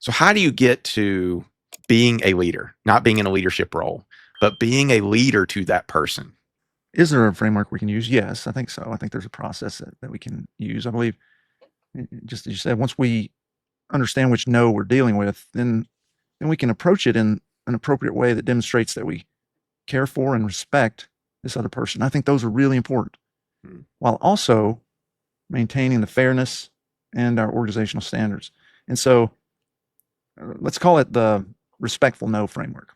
So how do you get to being a leader, not being in a leadership role, but being a leader to that person? Is there a framework we can use? Yes, I think so. I think there's a process that we can use. I believe, just as you said, once we understand which no we're dealing with, then we can approach it in an appropriate way that demonstrates that we care for and respect this other person. I think those are really important, while also maintaining the fairness and our organizational standards. And so let's call it the respectful no framework.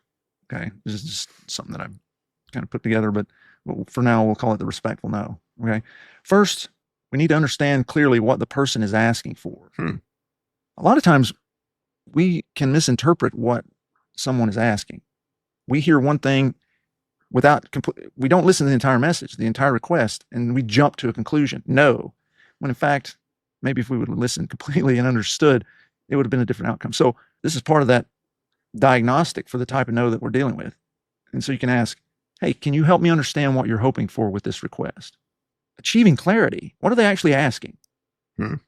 Okay. This is just something that I've kind of put together, but for now, we'll call it the respectful no. Okay. First, we need to understand clearly what the person is asking for. A lot of times we can misinterpret what someone is asking. We hear one thing we don't listen to the entire message, the entire request, and we jump to a conclusion. No, when in fact, maybe if we would have listened completely and understood, it would have been a different outcome. So this is part of that diagnostic for the type of no that we're dealing with. And so you can ask, hey, can you help me understand what you're hoping for with this request? Achieving clarity. What are they actually asking?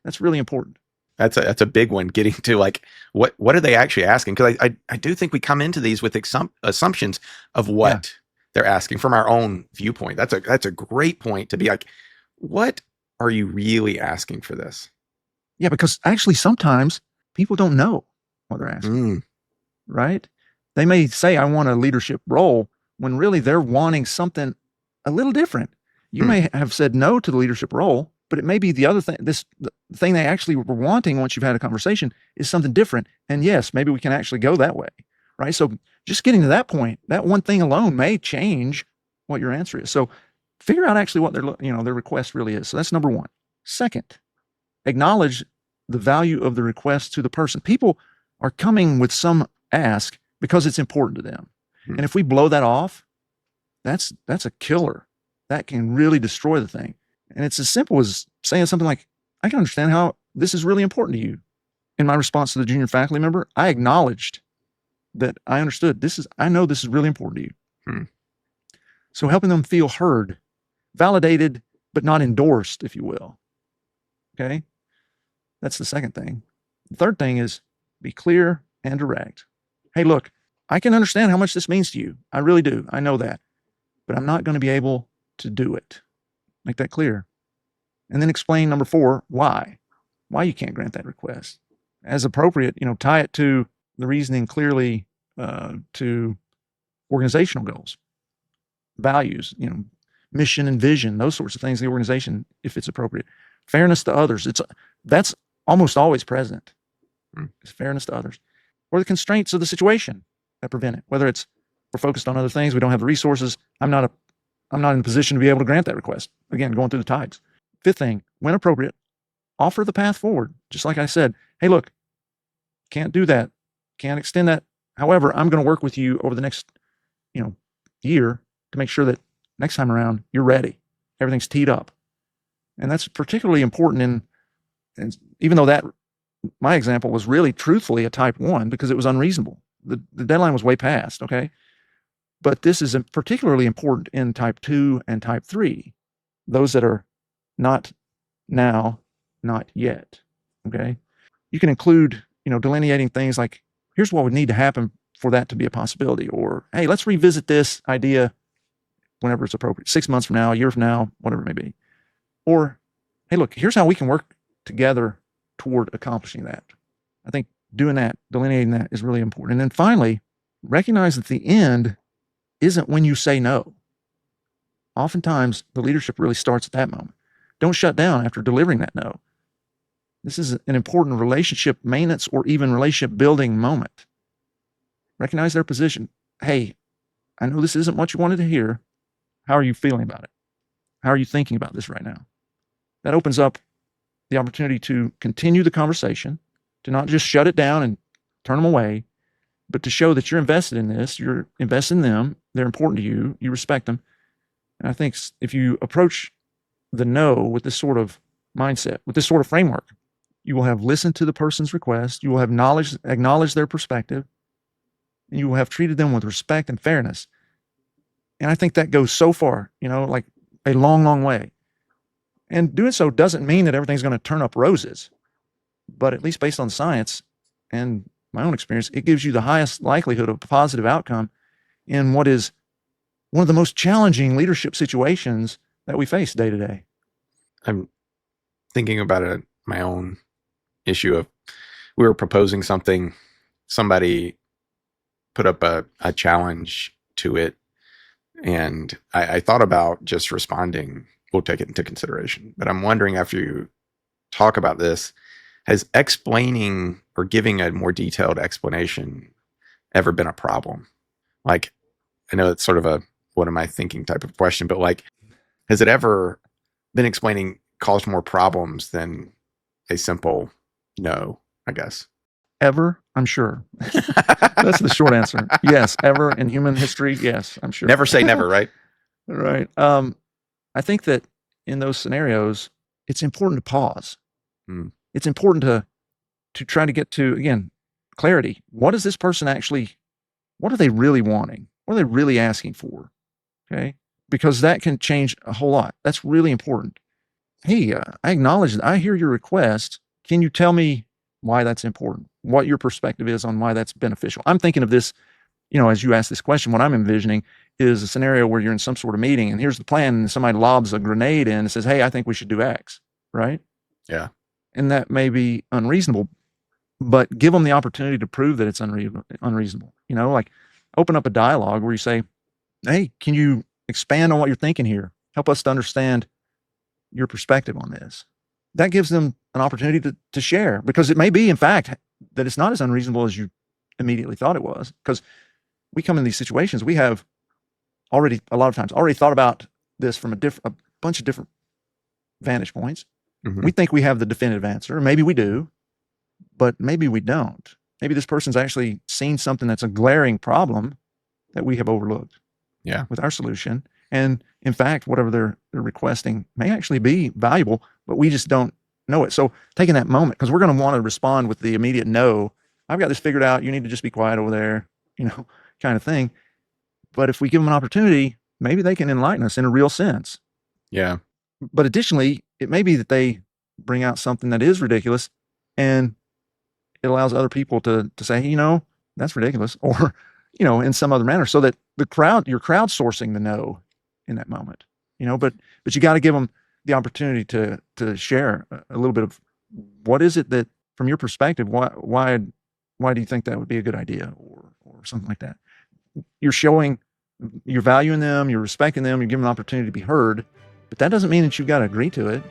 That's really important. That's a big one. Getting to like what are they actually asking? Because I do think we come into these with assumptions of what they're asking from our own viewpoint. That's a great point to be like, what are you really asking for this? Yeah, because actually sometimes people don't know what they're asking, right? They may say, I want a leadership role, when really they're wanting something a little different. You may have said no to the leadership role, but it may be the other thing, the thing they actually were wanting once you've had a conversation is something different. And yes, maybe we can actually go that way, right? So just getting to that point, that one thing alone may change what your answer is. So figure out actually what their request really is. So that's number one. Second, acknowledge the value of the request to the person. People are coming with some ask because it's important to them. And if we blow that off, that's a killer. That can really destroy the thing. And it's as simple as saying something like, I can understand how this is really important to you. In my response to the junior faculty member, I acknowledged that I understood I know this is really important to you. So helping them feel heard, validated, but not endorsed, if you will. Okay. That's the second thing. The third thing is be clear and direct. Hey, look, I can understand how much this means to you. I really do. I know that, but I'm not going to be able to do it. Make that clear. And then explain, number 4, why you can't grant that request. As appropriate, tie it to the reasoning clearly to organizational goals, values, mission and vision, those sorts of things in the organization, if it's appropriate. Fairness to others. That's almost always present. It's fairness to others. Or the constraints of the situation that prevent it. Whether it's we're focused on other things, we don't have the resources. I'm not in a position to be able to grant that request. Again, going through the tides. Fifth thing, when appropriate, offer the path forward. Just like I said, hey, look, can't do that. Can't extend that. However, I'm going to work with you over the next, year to make sure that next time around you're ready. Everything's teed up. And that's particularly important and even though my example was really truthfully a type 1 because it was unreasonable. The deadline was way past, okay? But this is particularly important in type 2 and type 3, those that are not now, not yet, okay? You can include, delineating things like, here's what would need to happen for that to be a possibility, or, hey, let's revisit this idea whenever it's appropriate, 6 months from now, a year from now, whatever it may be. Or, hey, look, here's how we can work together toward accomplishing that. I think doing that, delineating that is really important. And then finally, recognize that the end isn't when you say no. Oftentimes, the leadership really starts at that moment. Don't shut down after delivering that no. This is an important relationship maintenance or even relationship building moment. Recognize their position. Hey, I know this isn't what you wanted to hear. How are you feeling about it? How are you thinking about this right now? That opens up the opportunity to continue the conversation, to not just shut it down and turn them away, but to show that you're invested in this, you're invested in them, they're important to you, you respect them. And I think if you approach the no with this sort of mindset, with this sort of framework, you will have listened to the person's request, you will have acknowledged their perspective, and you will have treated them with respect and fairness. And I think that goes so far, like a long, long way. And doing so doesn't mean that everything's going to turn up roses, but at least based on science and my own experience, it gives you the highest likelihood of a positive outcome in what is one of the most challenging leadership situations that we face day to day. I'm thinking about my own issue of, we were proposing something, somebody put up a challenge to it, and I thought about just responding, we'll take it into consideration. But I'm wondering, after you talk about this, has explaining or giving a more detailed explanation ever been a problem? Like, I know it's sort of a what am I thinking type of question, but like, has it ever been explaining caused more problems than a simple no, I guess? Ever? I'm sure. That's the short answer. Yes, ever in human history. Yes, I'm sure. Never say never, right? Right. I think that in those scenarios, it's important to pause. It's important to try to get to, again, clarity. What is this person actually, what are they really wanting? What are they really asking for? Okay. Because that can change a whole lot. That's really important. Hey, I acknowledge that I hear your request. Can you tell me why that's important? What your perspective is on why that's beneficial? I'm thinking of this, as you ask this question, what I'm envisioning is a scenario where you're in some sort of meeting and here's the plan, and somebody lobs a grenade in and says, hey, I think we should do X, right? Yeah. And that may be unreasonable, but give them the opportunity to prove that it's unreasonable. Like open up a dialogue where you say, hey, can you expand on what you're thinking here? Help us to understand your perspective on this. That gives them an opportunity to share, because it may be, in fact, that it's not as unreasonable as you immediately thought it was. Because we come in these situations, we have already, a lot of times, already thought about this from a bunch of different vantage points. Mm-hmm. We think we have the definitive answer. Maybe we do, but maybe we don't. Maybe this person's actually seen something that's a glaring problem that we have overlooked. Yeah. With our solution. And in fact, whatever they're requesting may actually be valuable, but we just don't know it. So taking that moment, because we're going to want to respond with the immediate no, I've got this figured out, you need to just be quiet over there, kind of thing. But if we give them an opportunity, maybe they can enlighten us in a real sense. Yeah. But additionally, it may be that they bring out something that is ridiculous, and it allows other people to say, hey, that's ridiculous, or, in some other manner, so that you're crowdsourcing the no in that moment, but you got to give them the opportunity to share a little bit of what is it that, from your perspective, why do you think that would be a good idea, or something like that. You're showing you're valuing them, you're respecting them, you're giving them an opportunity to be heard, but that doesn't mean that you've got to agree to it.